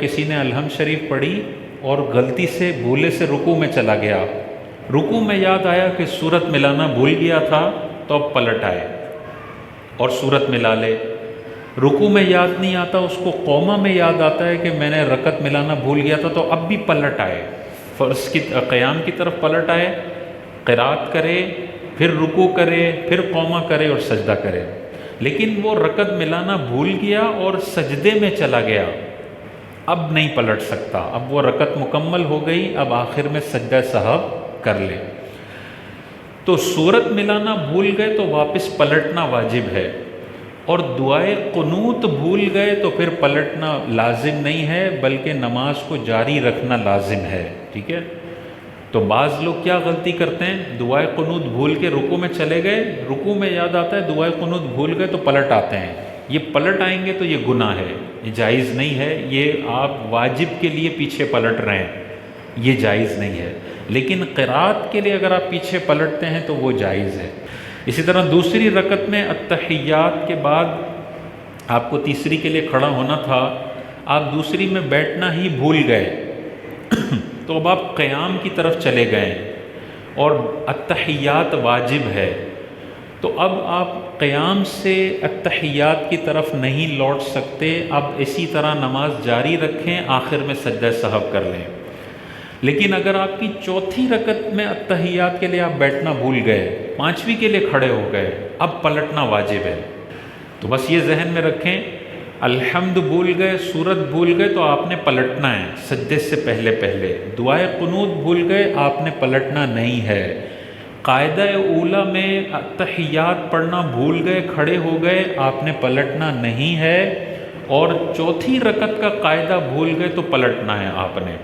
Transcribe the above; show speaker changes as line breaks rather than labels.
کسی نے الحمد شریف پڑھی اور غلطی سے بھولے سے رکوع میں چلا گیا، رکوع میں یاد آیا کہ سورت ملانا بھول گیا تھا تو اب پلٹ آئے اور سورت ملا لے۔ رکوع میں یاد نہیں آتا، اس کو قومہ میں یاد آتا ہے کہ میں نے رکعت ملانا بھول گیا تھا تو اب بھی پلٹ آئے، فرض کی قیام کی طرف پلٹ آئے، قرات کرے، پھر رکوع کرے، پھر قومہ کرے اور سجدہ کرے۔ لیکن وہ رکعت ملانا بھول گیا اور سجدے میں چلا گیا، اب نہیں پلٹ سکتا، اب وہ رکعت مکمل ہو گئی، اب آخر میں سجدہ سہو کر لے۔ تو سورت ملانا بھول گئے تو واپس پلٹنا واجب ہے، اور دعائے قنوت بھول گئے تو پھر پلٹنا لازم نہیں ہے بلکہ نماز کو جاری رکھنا لازم ہے، ٹھیک ہے؟ تو بعض لوگ کیا غلطی کرتے ہیں، دعائے قنوت بھول کے رکوع میں چلے گئے، رکوع میں یاد آتا ہے دعائے قنوت بھول گئے تو پلٹ آتے ہیں، یہ پلٹ آئیں گے تو یہ گناہ ہے، یہ جائز نہیں ہے، یہ آپ واجب کے لیے پیچھے پلٹ رہے ہیں، یہ جائز نہیں ہے۔ لیکن قرات کے لیے اگر آپ پیچھے پلٹتے ہیں تو وہ جائز ہے۔ اسی طرح دوسری رکعت میں اتحیات کے بعد آپ کو تیسری کے لیے کھڑا ہونا تھا، آپ دوسری میں بیٹھنا ہی بھول گئے تو اب آپ قیام کی طرف چلے گئے اور اتحیات واجب ہے، تو اب آپ قیام سے اتحیات کی طرف نہیں لوٹ سکتے، اب اسی طرح نماز جاری رکھیں، آخر میں سجدہ سہو کر لیں۔ لیکن اگر آپ کی چوتھی رکعت میں اتحیات کے لیے آپ بیٹھنا بھول گئے، پانچویں کے لیے کھڑے ہو گئے، اب پلٹنا واجب ہے۔ تو بس یہ ذہن میں رکھیں، الحمد بھول گئے، سورت بھول گئے تو آپ نے پلٹنا ہے سجدے سے پہلے پہلے، دعائے قنوت بھول گئے آپ نے پلٹنا نہیں ہے۔ قاعدہ اولیٰ میں اتحیات پڑھنا بھول گئے، کھڑے ہو گئے، آپ نے پلٹنا نہیں ہے، اور چوتھی رکعت کا قاعدہ بھول گئے تو پلٹنا ہے آپ نے۔